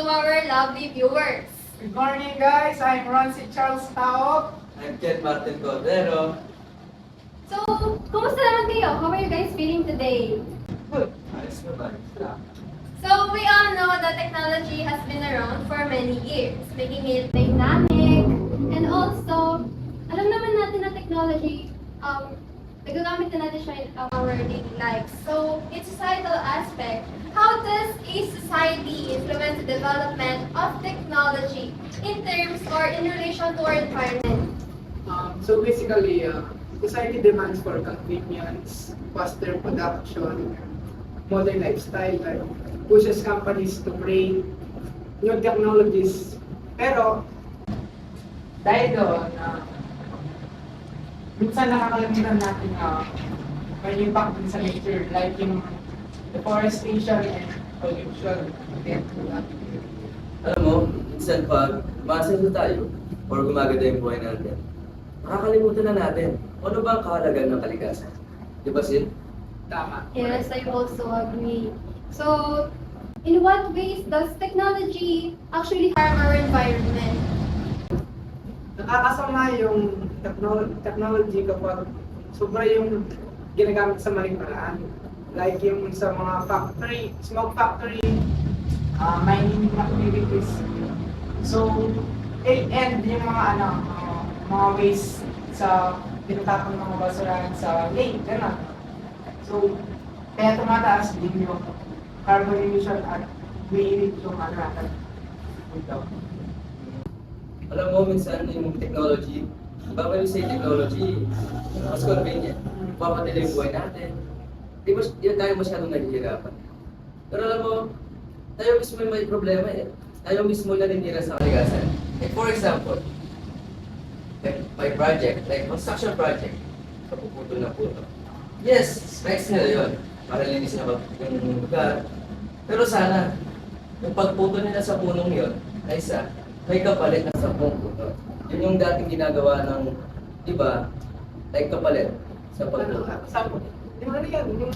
our lovely viewers. Good morning, guys. I'm Roncie Charles Taop. I'm Ken Martin Cordero. So, kumusta naman kayo? How are you guys feeling today? Good. Ayos naman. So, we all know that technology has been around for many years, making it dynamic, and also, alam naman natin na technology, nagagamit na natin siya in our daily lives. So, in societal aspect, how does a society influence the development of technology in terms or in relation to our environment? So basically, society demands for convenience, faster production, modern lifestyle, like pushes companies to create new technologies. Pero, dahil doon, minsan nakakalimutan natin may impact din sa nature, like yung deforestation and pollution. Alam mo, minsan pag masenso tayo or gumaganda yung buhay natin, nakakalimutan na natin ano ba ang kahalagan ng kalikasan. Di ba, Sid? Tama. Yes, I also agree. So, in what ways does technology actually harm our environment? Nakakasama yung technology kapag sobra yung ginagamit sa maling paraan. Like yung sa mga factory, smoke factory, mining activities. So, and yung mga waste sa tinatapon ng mga basurahan sa lake, gano'n. So, kaya tumataas din yung carbon emission at may yung natin. Alam mo, minsan yung technology, when we say technology, mas convenient. Papadala yung buhay natin. Di tayo masyadong naghihirapan. Pero alam mo, tayo mismo may problema eh. Tayo mismo naninira sa kalikasan. Like for example, like my project, like construction project, kapuputo na puto. Yes, specs nila yun. Para linis na yung lugar. Pero sana, yung pagputo nila sa punong yun, ay may kapalit na 10 puto. Yun yung dating ginagawa ng iba, like kapalit sa pagputo. Yung ano yan, yung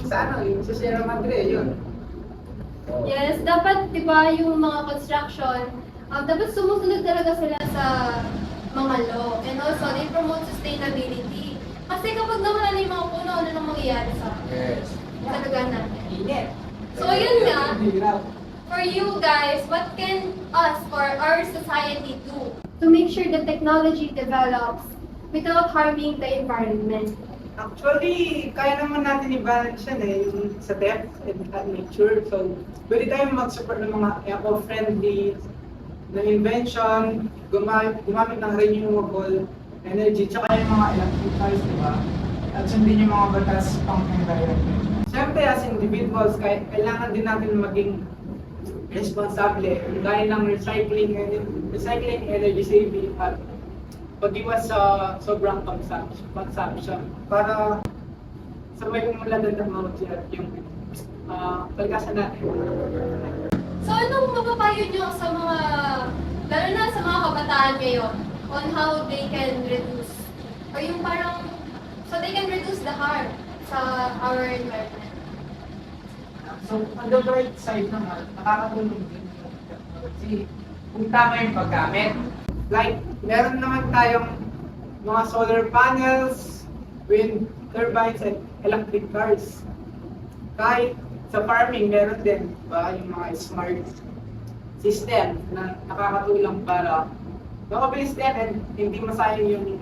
sa Sierra Madre, yun. Oh. Yes, dapat, di ba, yung mga construction, dapat sumusunod talaga sila sa mga law. And also, they promote sustainability. Kasi kapag nawala na yung mga puno, ano nang mangyayari sa Yes. lugar natin? Init. So, yun nga, Hirap. for you guys, what can us or our society do to make sure that technology develops without harming the environment? Actually, kaya naman natin i-balance yan yung sa depth and at nature. So, pwede tayong mag-support ng mga eco-friendly na invention, gumamit ng renewable energy, tsaka yung mga electric cars, di ba? At sundin yung mga batas pang environment. Siyempre, as individuals, kailangan din natin maging responsable, gaya ng recycling energy saving at pag-iwas sa sobrang consumption para sa may umulan ng technology at yung kalikasan natin. So, anong mapapayo nyo sa mga, lalo na sa mga kabataan ngayon, on how they can reduce, or yung parang, so they can reduce the harm sa our environment? So, on the right side naman, nakakatulong din yung technology kung tama yung paggamit. Like, meron naman tayong mga solar panels, wind turbines, and electric cars. Kahit sa farming, meron din ba yung mga smart system na nakakatulong para makabilis din and hindi masayang yung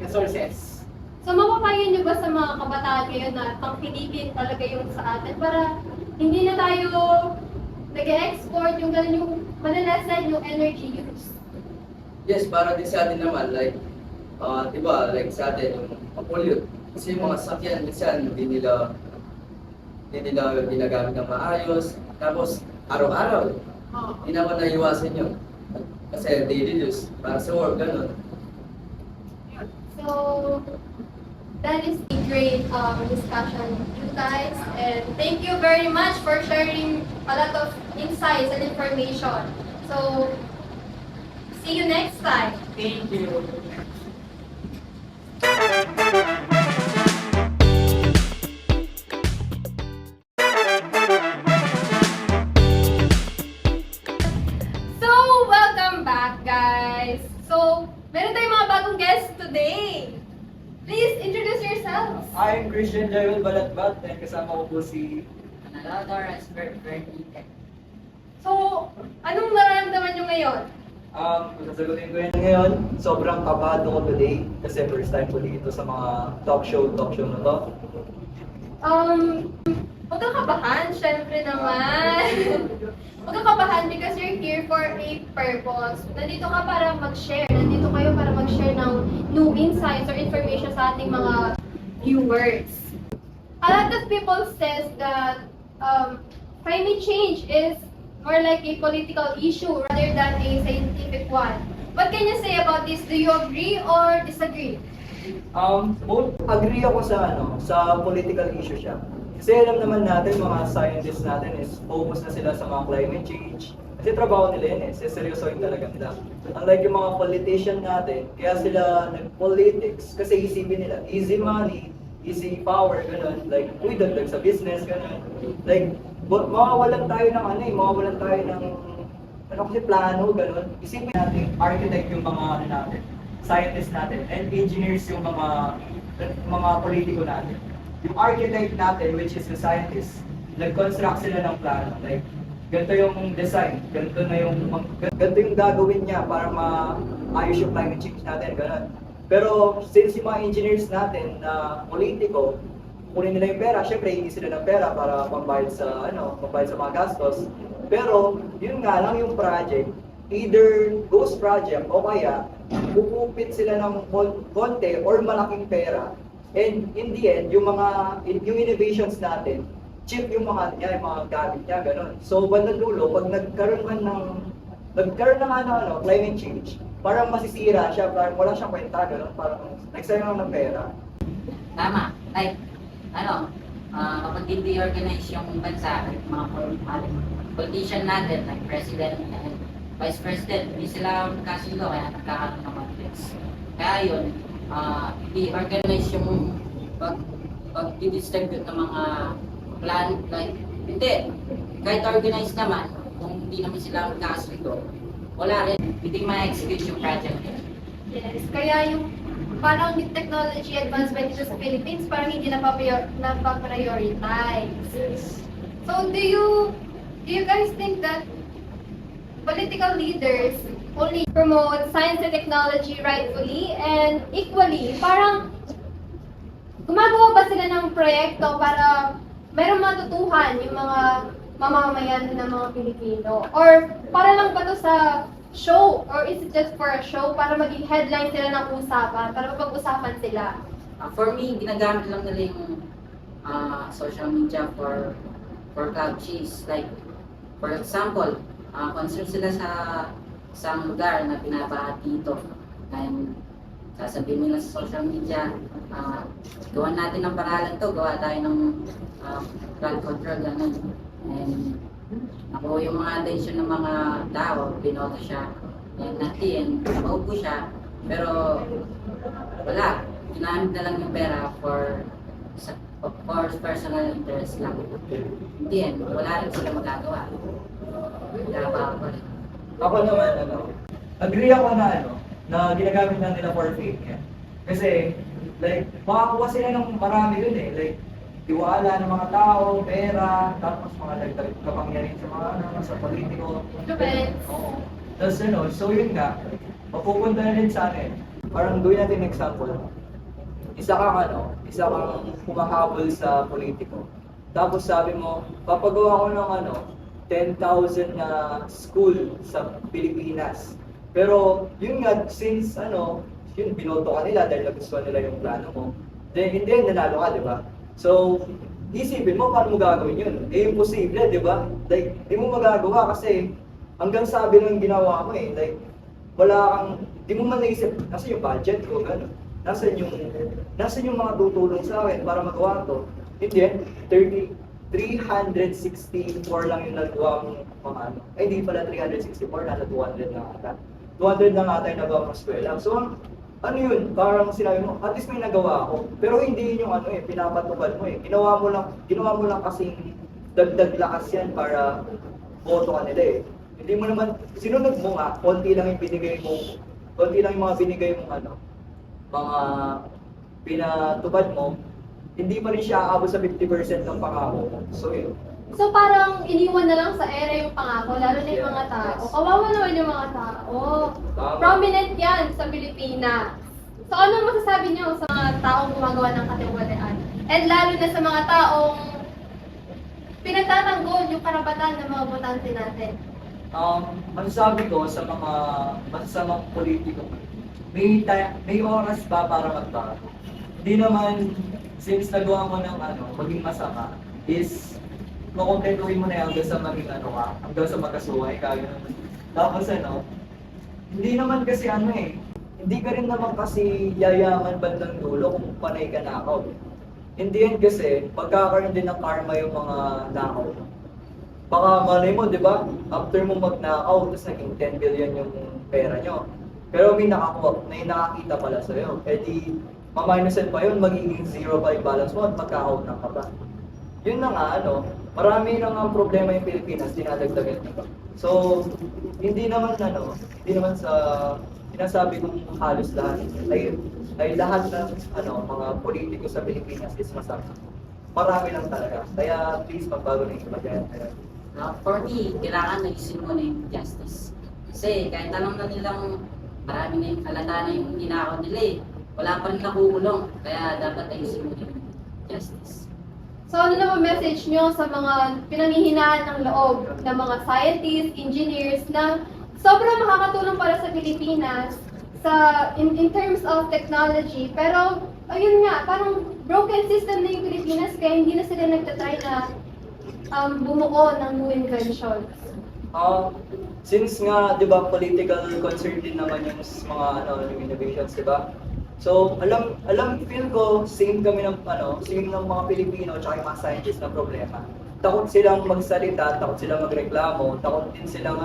resources. So, mapapayo nyo ba sa mga kabataan ngayon na tangkilikin talaga yung sa atin para hindi na tayo nag-export yung ganun yung malalasan yung energy use? Yes, para din sa atin naman, like, diba, like sa atin, yung pollute. Kasi yung mga sakyan, minsan, hindi nila ginagamit ng maayos. Tapos, araw-araw, hindi naman naiwasan yun. Kasi daily use, para sa work, ganun. So, that is a great discussion with you guys, and thank you very much for sharing a lot of insights and information. So, see you next time. Thank you. today. Please introduce yourselves. I'm Christian Joel Balatbat and kasama ko po si Lawrence Bernie. So, anong nararamdaman nyo ngayon? kung sasagutin ko yun ngayon, sobrang kabado ko today kasi first time ko dito sa mga talk show na to. Huwag kang kabahan, syempre naman. Huwag kang kabahan because you're here for a purpose. Nandito ka para mag-share. Nandito kayo para mag-share ng new insights or information sa ating mga viewers. A lot of people says that climate change is more like a political issue rather than a scientific one. What can you say about this? Do you agree or disagree? Both agree ako sa political issue siya. Kasi alam naman natin, mga scientists natin is focus na sila sa mga climate change. Kasi trabaho nila yun seryosoin talaga nila. Unlike yung mga politician natin, kaya sila nag-politics kasi isipin nila, easy money, easy power, gano'n. Like, uy, dagdag sa business, gano'n. Like, mawawalan tayo ng kasi plano, gano'n. Isipin natin, architect yung mga natin, scientists natin, and engineers yung mga politiko natin. Yung architect natin, which is the scientist, nag-construct sila ng plano. Like, ganito yung design, ganito yung gagawin niya para maayos yung climate change natin, gano'n. Pero since yung mga engineers natin na politiko, kunin nila yung pera, syempre hindi sila ng pera para pambayad sa mga gastos. Pero yun nga lang yung project, either ghost project o kaya pupupit sila ng konti or malaking pera. And in the end, yung innovations natin, cheap yung mga gamit niya, gano'n. So bandang dulo, pag nagkaroon ng climate change, parang masisira siya, parang wala siyang kwenta, gano'n, parang nagsayang lang ng pera. Tama. Like, kapag hindi organize yung bansa, like mga politician natin, like president and vice president, hindi sila kasundo, kaya nagkakaroon ng conflicts. Kaya yun, i-organize yung pag-distribute ng mga plan, like, hindi. Kahit organize naman, kung hindi naman sila magkasundo, wala rin, hindi ma-execute yung project. Yes, kaya yung parang yung technology advancement dito sa Philippines, parang hindi napaprioritize. So, do you guys think that political leaders only promote science and technology rightfully and equally? Parang gumagawa ba sila ng proyekto para merong matutuhan yung mga mamamayan ng mga Pilipino? Or para lang ba to sa show? Or is it just for a show para maging headline sila ng usapan, para mapag-usapan sila? For me, ginagamit lang nila yung social media for cloud chase. Like, for example, concerned sila sa isang lugar na pinabaha dito. And sasabihin nila sa social media, gawa natin ng paralan to, gawa tayo ng flood control, ganun. And nakuha yung mga attention ng mga tao, binoto siya. And at the end, maupo siya. Pero wala, ginamit na lang yung pera for personal interest lang. Hindi yan, wala rin sila magagawa. Kaya ba ako rin. Ako naman, agree ako na ginagamit na nila for fake yan. Kasi, like, makakuha sila ng marami dun eh. Like, tiwala ng mga tao, pera, tapos mga dagdag kapangyarihan sa mga sa politiko. Influence. Oo. Tapos so yun nga, mapupunta na rin sa akin. Parang gawin natin example. Isa kang humahabol sa politiko. Tapos sabi mo, papagawa ko ng 10,000 na school sa Pilipinas. Pero yun nga, since yun binoto ka nila dahil nagustuhan nila yung plano mo, then hindi nanalo ka, di ba? So, isipin mo paano mo gagawin yun. Imposible, di ba? Like, di mo magagawa kasi hanggang sabi nung ginawa mo eh. Like, di mo man naisip, nasa yung budget ko, gano'n. Nasaan yung mga tutulong sa akin para magawa to. Hindi, 364 lang yung nagawa mong mga hindi pala 364, nasa 200 na ata. 200 na ata yung nagawa mong eskwela. So, yun, parang sinabi mo, at least may nagawa ako. Pero hindi yun yung pinapatupad mo eh. Ginawa mo lang kasing dagdag lakas yan para boto ka nila eh. Hindi mo naman, sinunod mo nga, konti lang yung mga binigay mong mga pinatupad mo, hindi pa rin siya aabot sa 50% ng pangako mo. So yun. So parang iniwan na lang sa ere yung pangako, lalo na yung mga tao. Yes. Kawawa naman yung mga tao. Tama. Prominent yan sa Pilipinas. So ano masasabi niyo sa mga taong gumagawa ng katiwalian? And lalo na sa mga taong pinagtatanggol yung karapatan ng mga botante natin. Masasabi ko sa mga masasamang politiko, may oras ba para magbago? Hindi naman, since nagawa mo ng maging masama, is makompletuhin mo na yan hanggang sa maging hanggang sa magkasuhay, kaya naman. Tapos hindi naman kasi hindi ka rin naman kasi yayaman bandang dulo kung panay ka nakaw. Hindi yan kasi, magkakaroon din ng karma yung mga nakaw. Baka malay mo, di ba? After mo mag-knockout, tapos naging 10 billion yung pera nyo. Pero may nakakita pala sa'yo. Eh di, maminusan pa yun, magiging 0 pa yung balance mo at magka-out na ka pa. Yun na nga, marami na nga problema yung Pilipinas, dinadagdagan nito. So, hindi naman sa sinasabi kong halos lahat ay lahat ng mga politiko sa Pilipinas is masama. Marami lang talaga. Kaya please magbago na yung iba dyan. For me, kailangan nagising mo na yung justice. Kasi kahit alam na nilang marami na yung halata na yung ginagawa nila wala pa rin nakukulong. Kaya dapat nagising mo na yung justice. So ano naman message nyo sa mga pinanghihinaan ng loob ng mga scientists, engineers na sobrang makakatulong para sa Pilipinas in terms of technology, pero ayun nga, parang broken system na yung Pilipinas kaya hindi na sila nagtatry na bumuo ng new inventions. Since nga, di ba, political concern din naman yung mga yung innovations, di ba? So, feel ko, same ng mga Pilipino at yung mga scientists na problema. Takot silang magsalita, takot silang magreklamo, takot din silang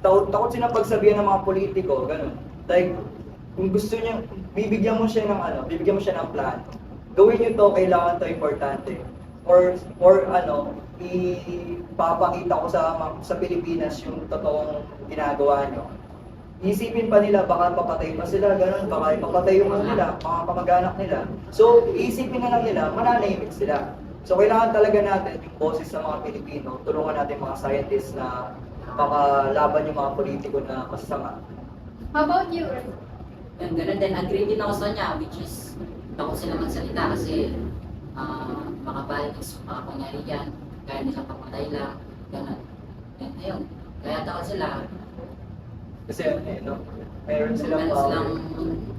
takot silang pagsabihan ng mga politiko, ganun. Like, kung gusto niya, bibigyan mo siya ng plan. Gawin niyo to, kailangan to, importante. Or ipapakita ko sa Pilipinas yung totoong ginagawa niyo. Isipin pa nila, baka papatay pa sila, ganun, baka ipapatay yung nila, mga kamag-anak nila. So, isipin na lang nila, mananahimik sila. So, kailangan talaga natin yung boses ng mga Pilipino, tulungan natin mga scientists na makalaban yung mga politiko na masasama. How about you? Yung ganun din, agree din ako sa kanya, which is takot sila magsalita kasi makabalit ng makapangyarihan, kaya nila papatay lang, ganun. Ayun, kaya takot sila. Kasi meron silang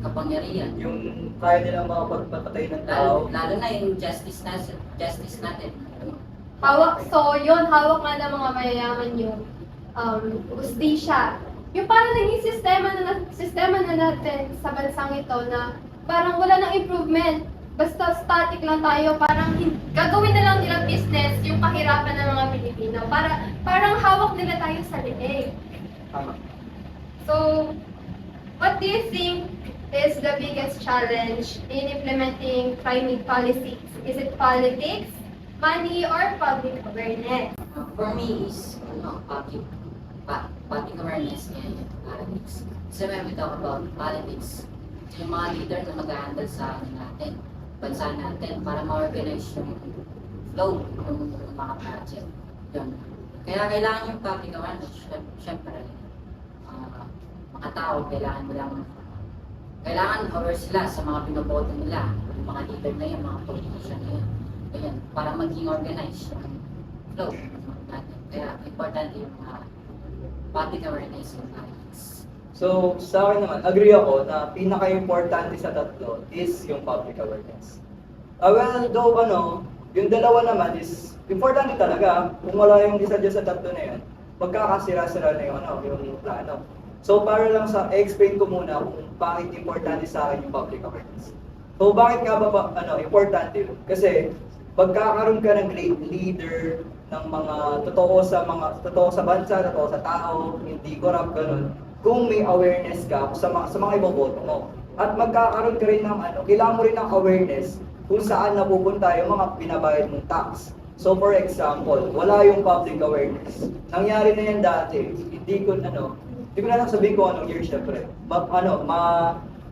kapangyarihan. yung kaya nilang makapagpapatay ng tao. Lalo na yung justice natin. Hawak nga ng mga mayayaman yung hustisya. Yung parang naging sistema na natin sa bansang ito na parang wala nang improvement. Basta static lang tayo, parang gagawin na lang nilang business yung kahirapan ng mga Pilipino. Parang hawak nila tayo sa leeg. Tama. So, what do you think is the biggest challenge in implementing climate policies? Is it politics, money, or public awareness? For me is public awareness and politics. So when we talk about politics, yung mga leader na mag-handle sa natin, bansa natin, para ma-organize yung flow ng mga project. Yun. Kaya kailangan yung public awareness, syempre, mga tao, kailangan aware sila sa mga pinoboto nila, yung mga leader na yun, mga politician na yun. Ayan, para maging organized yung flow natin. Kaya important yung public awareness and politics. So, sa akin naman, agree ako na pinaka-importante sa tatlo is yung public awareness. Well, though, yung dalawa naman is importante talaga. Kung wala yung isa dyan sa tatlo na yun, magkakasira-sira na yung plano. So, para lang explain ko muna kung bakit importante sa akin yung public awareness. So, bakit nga ba importante yun? Kasi, pagkakaroon ka ng great leader, ng mga totoo sa bansa, totoo sa tao, hindi corrupt, ganun. Kung may awareness ka sa mga iboboto mo. At magkakaroon ka rin ng kailangan mo rin ng awareness kung saan napupunta yung mga binabayad mong tax. So for example, wala yung public awareness. Nangyari na yan dati. Hindi ko na sasabihin ko anong year syempre.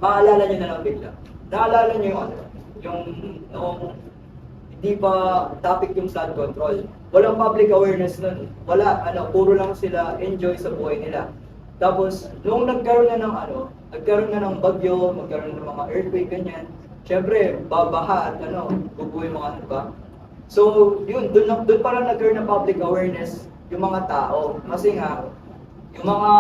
maalala nyo na lang bigla. Naalala nyo yung ano, yung noong hindi pa topic yung flood control. Walang public awareness nun. Wala, puro lang sila enjoy sa buhay nila. Tapos, nung nagkaroon na ng bagyo, magkaroon ng mga earthquake, ganyan, syempre, babaha at bubuhay mga ba? So, yun, doon parang nagkaroon ng public awareness yung mga tao. Kasi nga, yung mga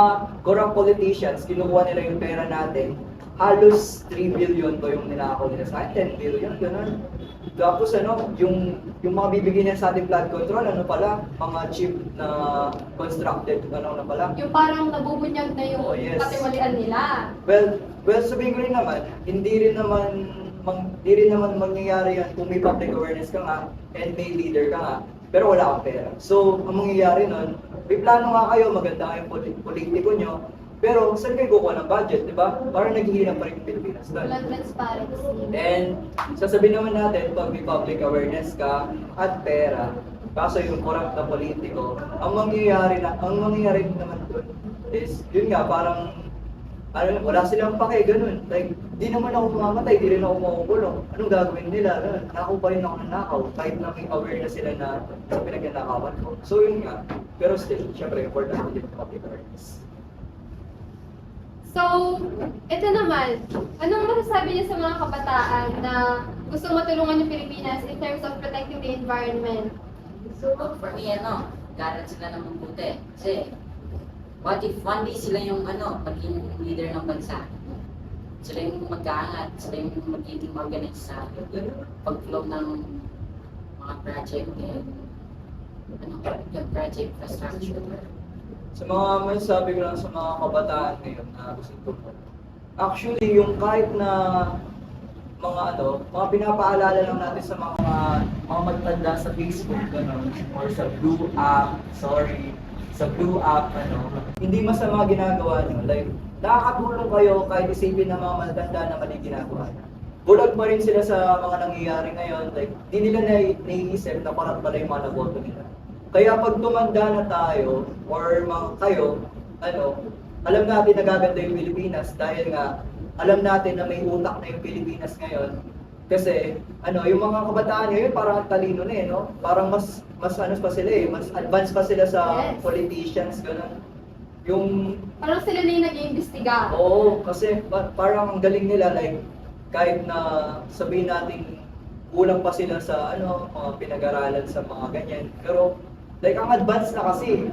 corrupt politicians, kinukuha nila yung pera natin, halos 3 billion ba yung ninakaw nila sa akin? 10 billion, gano'n. Tapos yung mga bibigyan niya sa ating flood control, pala, mga cheap na constructed, na pala. Yung parang nabubunyag na yung Oh, yes. katiwalian nila. Well, sabihin ko rin naman, hindi rin naman mangyayari yan kung may public awareness ka nga and may leader ka nga, pero wala kang pera. So, ang mangyayari nun, may plano nga kayo, maganda nga yung politiko nyo, pero saan kayo kukuha ng budget, di ba? Parang naghihilang pa rin yung Pilipinas doon. Walang transparency. And sasabihin naman natin, pag may public awareness ka at pera, kaso yung corrupt na politiko, ang mangyayari naman doon is, yun nga, parang, wala silang pake, ganun. Like, di naman ako mamamatay, di rin ako makukulong. Anong gagawin nila? Nakaw pa rin ako ng nakaw, kahit na may awareness sila na sa pinagnakawan ko. So yun nga, pero still, syempre, important din yung public awareness. So, ito naman, anong masasabi niyo sa mga kabataan na gusto matulungan yung Pilipinas in terms of protecting the environment? So, for me, garat sila ng mabuti. Kasi, what if one day sila yung maging leader ng bansa? Sila yung mag-aangat, sila yung magiging organize sa pag-flow ng mga project and yung project infrastructure. Sa mga masasabi ko lang sa mga kabataan ngayon na gusto ko. Actually, yung kahit na mga pinapaalala lang natin sa mga magtanda sa Facebook, or sa Blue App, hindi masama ginagawa nyo. Like, nakakatulong kayo kahit isipin ng mga matanda na mali ginagawa nyo. Bulag pa rin sila sa mga nangyayari ngayon. Like, di nila naiisip na parang pala yung mga naboto nila. Kaya pag tumanda na tayo, or kayo, alam natin na gaganda yung Pilipinas dahil nga alam natin na may utak na yung Pilipinas ngayon. Kasi, yung mga kabataan ngayon parang talino na no? Parang mas pa sila mas advanced pa sila sa Yes. politicians, gano'n. Yung, Parang sila na yung nag-iimbestiga. oo, kasi parang ang galing nila, like, kahit na sabihin natin kulang pa sila sa mga pinag-aralan sa mga ganyan. Pero like ang advance na kasi.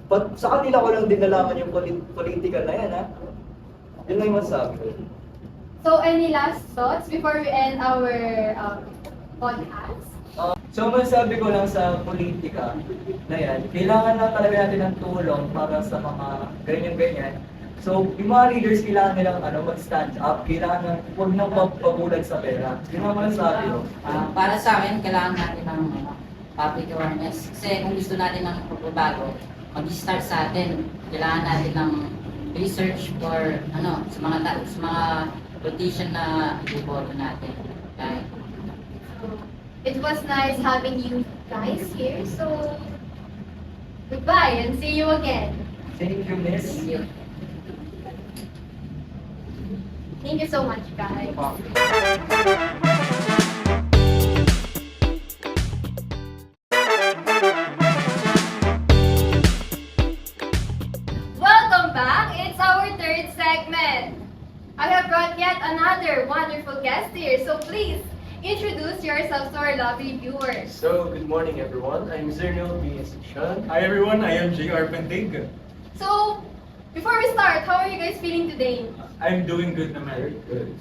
But sa kanila ko lang din nalaman yung political na yan, ha? Yun lang yung masasabi ko. So, any last thoughts before we end our podcast? So masasabi ko lang sa politika na yan, kailangan na talaga natin ng tulong para sa mga ganyan-ganyan. So, yung mga leaders kailangan nilang mag-stand up, kailangan huwag nang magpabulag sa pera. Yun ang masasabi ko. Para sa akin, kailangan natin ng public awareness. Kasi kung gusto natin ng pagbabago, mag-start sa atin. Kailangan natin ng research for sa mga politician na iboto natin. Okay? It was nice having you guys here. So, goodbye and see you again. Thank you, miss. Thank you. Thank you so much, guys. Welcome back. It's our third segment. I have brought yet another wonderful guest here. So please introduce yourselves to our lovely viewers. So, good morning everyone. I'm Zernil B. Asuncion. Hi everyone, I am J.R. Pentig. So, before we start, how are you guys feeling today? I'm doing good naman. Very good.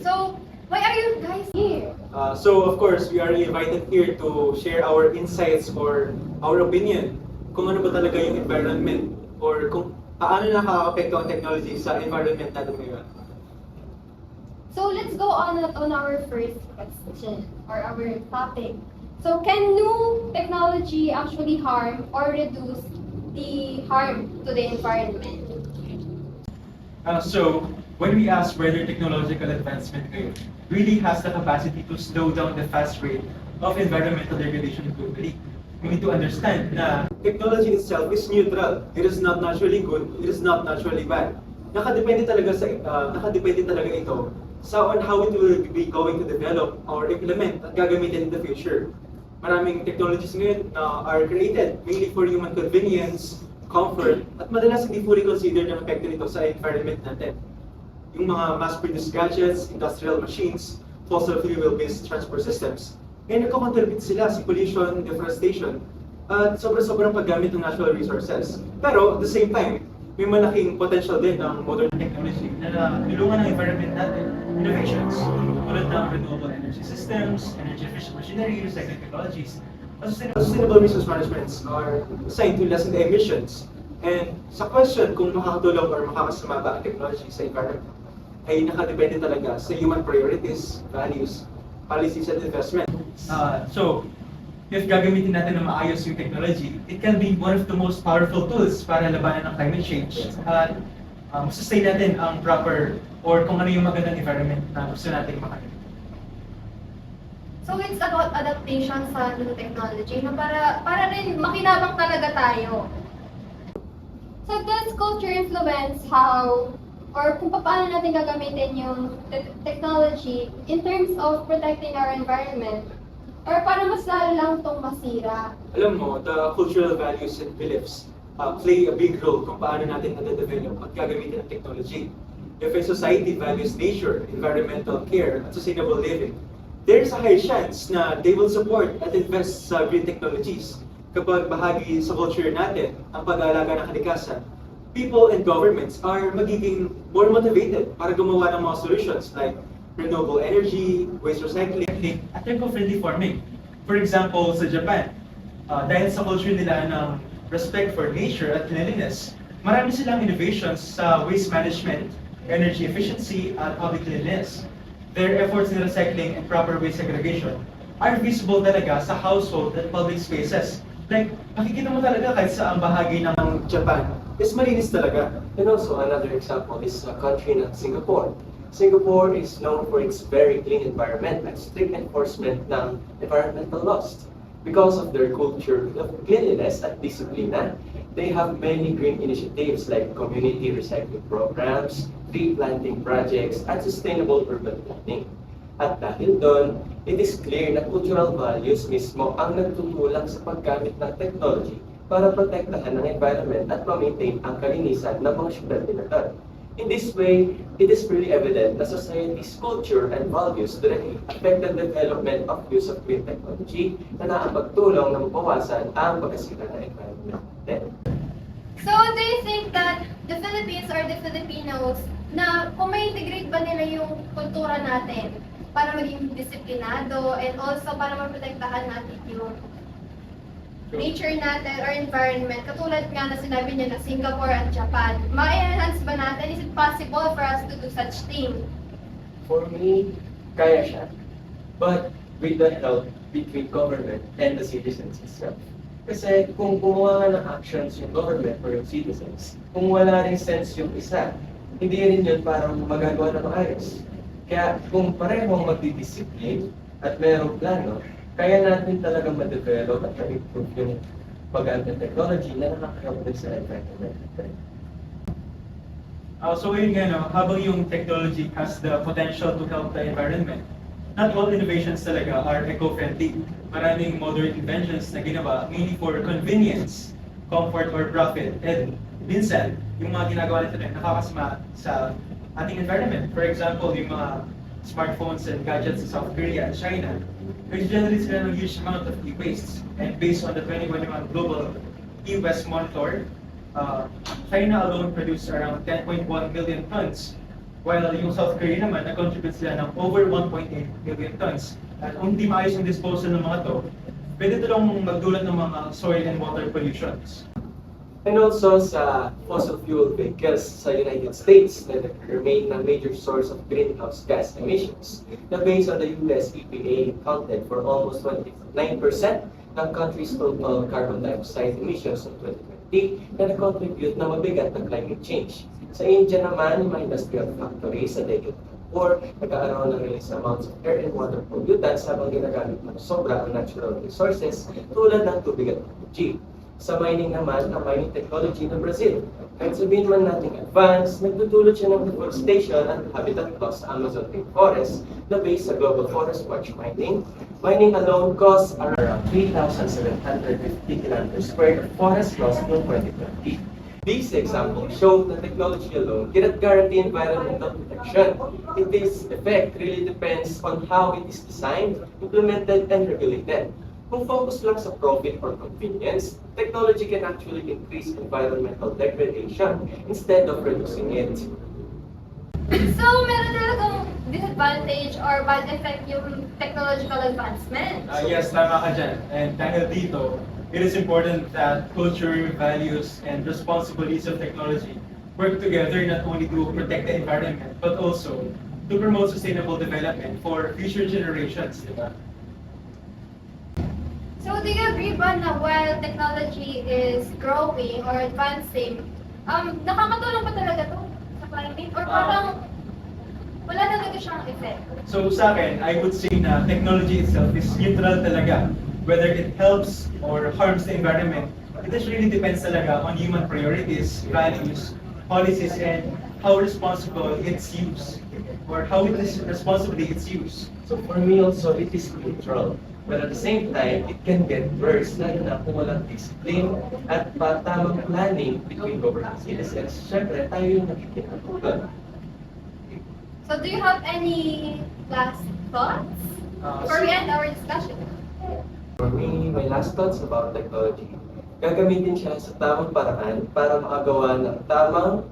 So, why are you guys here? So of course, we are invited here to share our insights or our opinion kung ano ba talaga yung environment or kung paano nakaka-apekto ang technology sa environment natin ngayon. So let's go on our first question or our topic. So can new technology actually harm or reduce the harm to the environment? So, when we ask whether technological advancement really has the capacity to slow down the fast rate of environmental degradation globally, we need to understand na Technology itself is neutral. It is not naturally good, it is not naturally bad. nakadepende talaga ito sa on how it will be going to develop or implement at gagamitin in the future. Maraming technologies ngayon are created mainly for human convenience, comfort, at madalas hindi fully considered ang epekto nito sa environment natin. Yung mga mass-produced gadgets, industrial machines, fossil fuel-based transport systems, ngayon nagko-contribute sila sa pollution, deforestation, at sobrang paggamit ng natural resources. Pero at the same time, may malaking potential din ng modern Technology na tulungan ng environment natin, innovations, tulad ng renewable energy systems, energy efficient machinery, recycling technologies, sustainable resource managements are designed to lessen the emissions. And sa question kung makakatulong or makakasama ba ang technology sa environment, ay nakadepende talaga sa human priorities, values, policies, and investment. So, if gagamitin natin na maayos yung technology, it can be one of the most powerful tools para labanan ng climate change. At sustain natin ang proper or kung ano yung magandang environment na gusto natin makalit. So it's about adaptation sa new technology na para rin makinabang talaga tayo. So does culture influence how or kung paano natin gagamitin yung technology in terms of protecting our environment? Or para mas lalo lang itong masira? Alam mo, the cultural values and beliefs play a big role kung paano natin nade-develop at gagamitin ang technology. If a society values nature, environmental care, at sustainable living, there's a high chance na they will support at invest sa green technologies. Kapag bahagi sa culture natin ang pag-aalaga ng kalikasan, people and governments are magiging more motivated para gumawa ng mga solutions like renewable energy, waste recycling. At eco-friendly farming. For example, sa Japan, dahil sa culture nila ng respect for nature at cleanliness, marami silang innovations sa waste management, energy efficiency, at public cleanliness. Their efforts in recycling and proper waste segregation are visible talaga sa household and public spaces. Like, makikita mo talaga kahit sa ang bahagi ng Japan is malinis talaga. And also another example is a country like Singapore. Singapore is known for its very clean environment and strict enforcement ng environmental laws. Because of their culture of cleanliness at disiplina, they have many green initiatives like community recycling programs, tree planting projects, and sustainable urban planning. At dahil doon, it is clear na cultural values mismo ang nagtutulak sa paggamit ng technology para protektahan ang environment at ma-maintain ang kalinisan ng mga syudad nila. In this way, it is really evident that society's culture and values directly affect the development of use of green technology na nakapagtulong na mabawasan ang pagkasira ng environment natin. So do you think that the Philippines or the Filipinos na kung may integrate ba nila yung kultura natin para maging disiplinado and also para maprotektahan natin yung nature natin or environment, katulad nga na sinabi niya na Singapore at Japan, ma-enhance ba natin? Is it possible for us to do such thing? For me, kaya siya. But with the help between government and the citizens itself. Kasi kung gumawa nga ng actions yung government or yung citizens, kung wala rin sense yung isa, hindi rin yun parang magagawa na maayos. Kaya kung parehong magdidiscipline at merong plano, kaya natin talagang ma-develop at ma-improve yung pag-aaral ng technology na nakaka-help din sa environment. So yun nga, no, habang yung technology has the potential to help the environment, not all innovations talaga are eco-friendly. Maraming modern inventions na ginawa mainly for convenience, comfort, or profit. And minsan, yung mga ginagawa nito na nakakasama sa ating environment. For example, yung mga smartphones and gadgets sa South Korea and China, generate sila ng huge amount of e-waste. And based on the 2021 Global E-Waste Monitor, China alone produced around 10.1 million tons, while yung South Korea naman, nag-contribute sila ng over 1.8 million tons. At kung di maayos yung disposal ng mga to, pwede ito lang magdulot ng mga soil and water pollutions. And also sa fossil fuel vehicles sa United States na remain a major source of greenhouse gas emissions na based on the US EPA accounted for almost 29% ng country's total carbon dioxide emissions in 2020 na nag-contribute na mabigat ng climate change. Sa India naman, yung mga industrial factories sa decade or nagkakaroon ng release amounts of air and water pollutants habang ginagamit ng sobra ang natural resources tulad ng tubig at energy. Sa mining naman, ang mining technology ng Brazil. Kahit sabihin man natin advanced, nagdudulot siya ng deforestation at habitat loss sa Amazon rainforest na based sa Global Forest Watch mining. Mining alone costs around 3,750 kilometers squared of forest loss noong 2020. These examples show that technology alone cannot guarantee environmental protection. Its effect really depends on how it is designed, implemented, and regulated. Kung focus lang sa profit or convenience, technology can actually increase environmental degradation instead of reducing it. So, meron talagang disadvantage or bad effect yung technological advancement. Yes, tama ka dyan. And dahil dito, it is important that culture, values, and responsible use of technology work together not only to protect the environment, but also to promote sustainable development for future generations, di ba? So, do you agree ba na while technology is growing or advancing, nakakatulong ba talaga to sa climate? Or parang wala talaga siyang effect? So sa akin, I would say na technology itself is neutral talaga. Whether it helps or harms the environment, it just really depends talaga on human priorities, values, policies, and how responsible its use, or how it is responsibly its use. So for me also, it is neutral. But at the same time, it can get worse, lalo na kung walang discipline at tamang planning between government citizens. Siyempre, tayo yung nakikita. So, do you have any last thoughts before we end our discussion? For me, my last thoughts about technology, gagamitin siya sa tamang paraan para makagawa ng tamang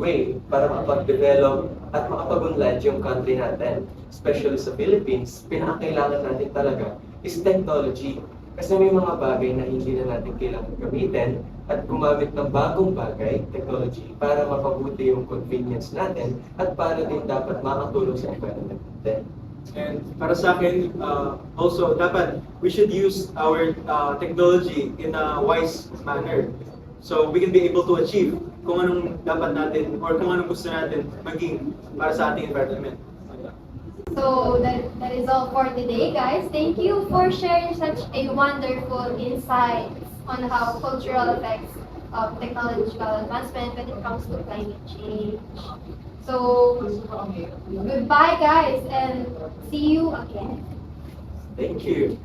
way para makapag-develop at makapag-unlad yung country natin. Especially sa Philippines, pinakakailangan natin talaga is technology. Kasi may mga bagay na hindi na natin kailangan gamitin at gumamit ng bagong bagay, technology, para mapabuti yung convenience natin at para din dapat makatulong sa environment natin. And para sa akin, also dapat we should use our technology in a wise manner. So we can be able to achieve kung anong dapat natin or kung anong gusto natin maging para sa ating environment. So that is all for today, guys. Thank you for sharing such a wonderful insight on how cultural effects of technological advancement when it comes to climate change. So goodbye, guys, and see you again. Thank you.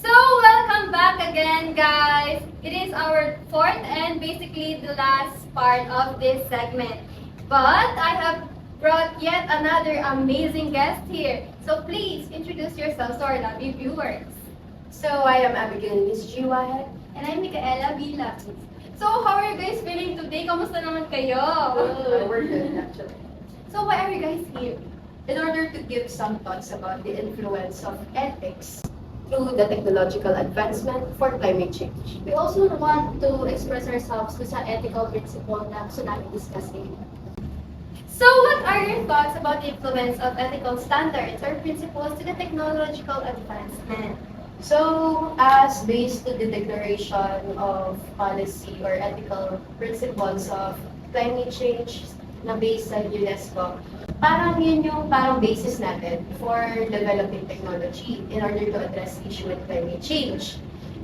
So, welcome back again, guys. It is our fourth and basically the last part of this segment. But I have brought yet another amazing guest here. So, please introduce yourselves to our lovely viewers. So, I am Abigail Miss Jiwat. And I'm Micaela Vila. So, how are you guys feeling today? Kamusta naman kayo? We're good, actually. So, why are you guys here? In order to give some thoughts about the influence of ethics through the technological advancement for climate change. We also want to express ourselves sa ethical principle na gusto namin discussing. So, what are your thoughts about the influence of ethical standards or principles to the technological advancement? So, as based to the declaration of policy or ethical principles of climate change na based sa UNESCO, parang yun yung parang basis natin for developing technology in order to address the issue with climate change.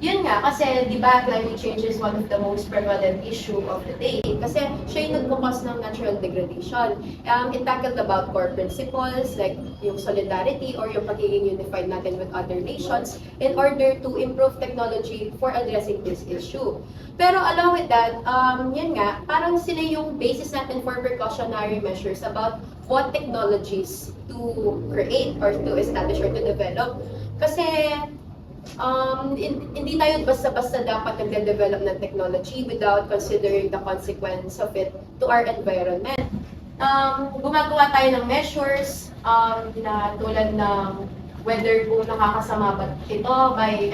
Yun nga, kasi di ba climate change is one of the most prevalent issue of the day. Kasi siya yung nagbukas ng natural degradation. It tackled about core principles like yung solidarity or yung pagiging unified natin with other nations in order to improve technology for addressing this issue. Pero along with that, yun nga, parang sila yung basis natin for precautionary measures about what technologies to create or to establish or to develop. Kasi hindi tayo basta-basta dapat nagde-develop ng technology without considering the consequence of it to our environment. Gumagawa tayo ng measures na tulad ng whether kung nakakasama ba ito by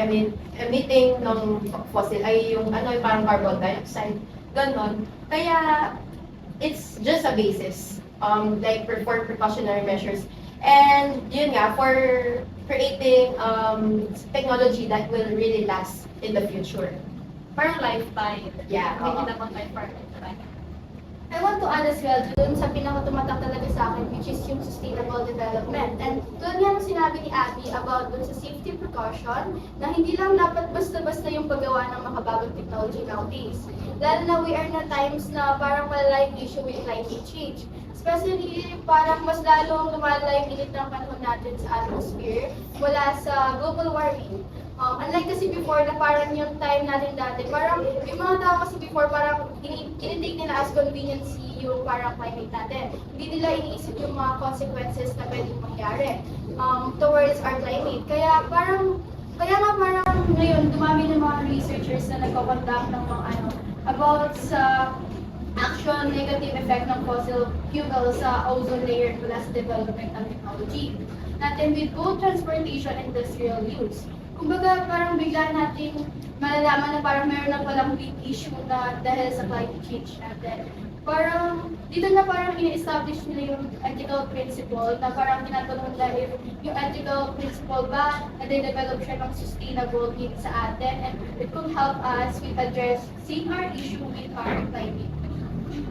emitting ng fossil ay yung parang carbon dioxide, ganon. Kaya it's just a basis like for precautionary measures. And yun nga, for creating technology that will really last in the future. parang lifetime. Yeah, May oo. kinabang tayo for lifetime. I want to add as well dun sa pinakatumatak talaga sa akin, which is yung sustainable development. And tulad nga ng sinabi ni Abby about dun sa safety precaution, na hindi lang dapat basta-basta yung paggawa ng makabagong technology nowadays. Lalo na we are na times na parang malala yung issue with climate change. Especially parang mas lalong lumala yung init ng panahon natin sa atmosphere mula sa global warming. Unlike kasi before na parang yung time natin dati, parang yung mga tao kasi before parang tinitake nila as conveniency yung parang climate natin. Hindi nila iniisip yung mga consequences na pwedeng mangyari towards our climate. Kaya nga parang ngayon dumami ng mga researchers na nagpapandak ng mga about sa actual negative effect ng fossil fuel sa ozone layer mula sa development ng technology natin with both transportation and industrial use. Kumbaga, parang bigla natin malalaman na parang meron na palang big issue na dahil sa climate change natin. Parang, dito na parang ini-establish nila yung ethical principle na parang tinatanong nila if yung ethical principle ba na-develop siya ng sustainable need sa atin and it could help us with addressing our issue with our climate.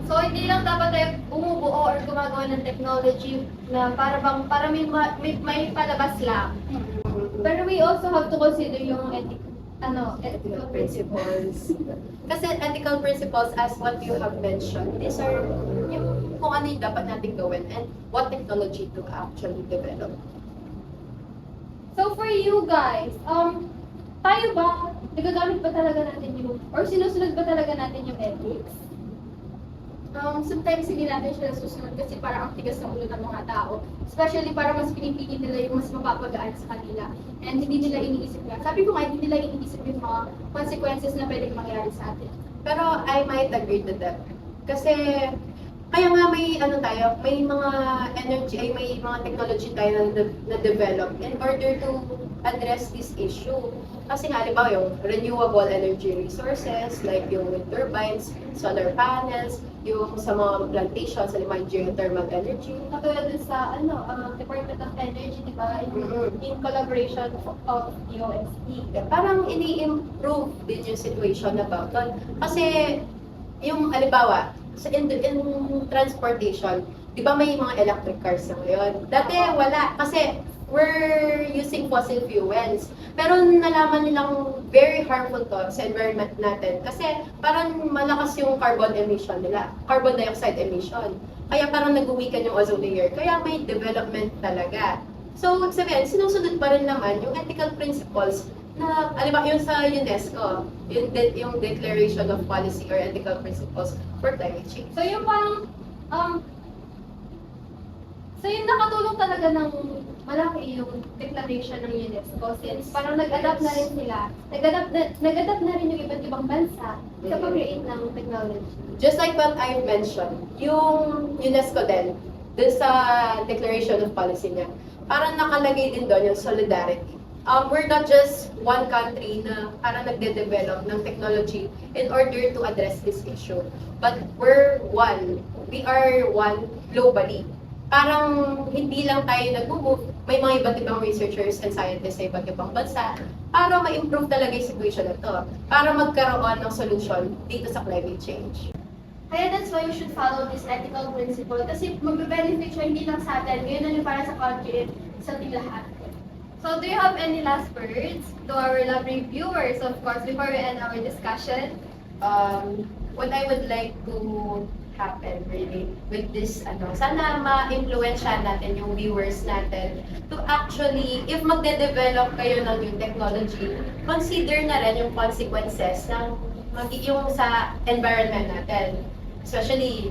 So, hindi lang dapat tayo bumubuo or gumagawa ng technology na para may palabas lang. Pero we also have to consider yung ethical principles. Kasi ethical principles, as what you have mentioned, these are yung kung ano yung dapat natin gawin and what technology to actually develop. So, for you guys, tayo ba, nagagamit ba talaga natin yung, or sinusunod ba talaga natin yung ethics? Sometimes hindi natin siya nasusunod kasi parang ang tigas ng ulo ng mga tao. Especially parang mas pinipili nila yung mas mapapagaan sa kanila. And hindi nila iniisip nga. Sabi ko nga, hindi nila iniisip yung mga consequences na pwedeng mangyari sa atin. Pero I might agree to them. Kasi kaya nga may may mga energy, may mga technology tayo na develop in order to address this issue. Kasi nga, halimbawa yung renewable energy resources, like yung wind turbines, solar panels, yung sa mga plantations, halimbawa yung geothermal energy. Katulad din sa Department of Energy, di ba? In collaboration of DOST. Parang ini-improve din yung situation about doon. Kasi yung halimbawa, in transportation, di ba may mga electric cars na ngayon? Dati wala, kasi we're using fossil fuels. Pero nalaman nilang very harmful to sa environment natin kasi parang malakas yung carbon emission nila, carbon dioxide emission. Kaya parang nag-weaken yung ozone layer. Kaya may development talaga. So, sabihin, sinusunod pa rin naman yung ethical principles na, alam yung sa UNESCO, yung Declaration of Policy or Ethical Principles for Climate Change. So, yung parang, so yung nakatulong talaga ng malaki yung declaration ng UNESCO since parang nag-adapt na rin sila, nag-adapt na rin yung iba't ibang bansa sa pag-create ng technology. Just like what I mentioned, yung UNESCO din, dun sa Declaration of Policy niya, parang nakalagay din doon yung solidarity. We're not just one country na parang nagde-develop ng technology in order to address this issue, but we're one. We are one globally. Parang hindi lang tayo nag-move, may mga iba't ibang researchers and scientists sa iba't ibang bansa para ma-improve talaga yung situation na to, para magkaroon ng solution dito sa climate change. Kaya that's why you should follow this ethical principle kasi magbe-benefit siya hindi lang sa atin, ngayon na yung para sa country and sa ating lahat. So, do you have any last words to our lovely viewers, of course, before we end our discussion? What I would like to happen really with this, sana ma-influensya natin yung viewers natin to actually, if magde-develop kayo ng new technology, consider na rin yung consequences ng yung sa environment natin. Especially,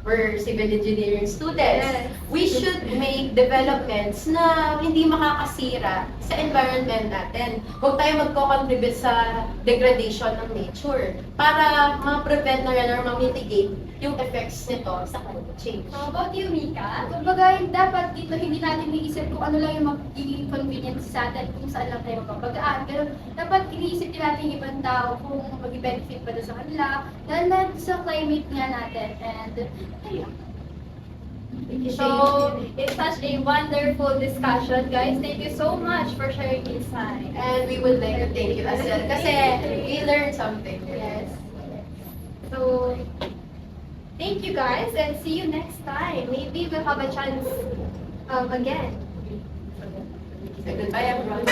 we're civil engineering students. Yes. We should make developments na hindi makakasira sa environment natin. Huwag tayo magko-contribute sa degradation ng nature para ma-prevent na rin or ma-mitigate yung effects nito sa climate change. How about you, Mika? Kumbaga, dapat dito hindi natin iisip kung ano lang yung magiging convenience sa atin, kung saan lang tayo mapapagaan. Pero dapat iniisip din natin yung ibang tao kung mag-benefit pa doon sa kanila, dahil na sa climate nga natin. And, ayun. So, it's such a wonderful discussion, guys. Thank you so much for sharing insight. And we would like to thank you as well. Kasi we learned something. Yes. So, thank you guys and see you next time. Maybe we'll have a chance again. So goodbye everyone.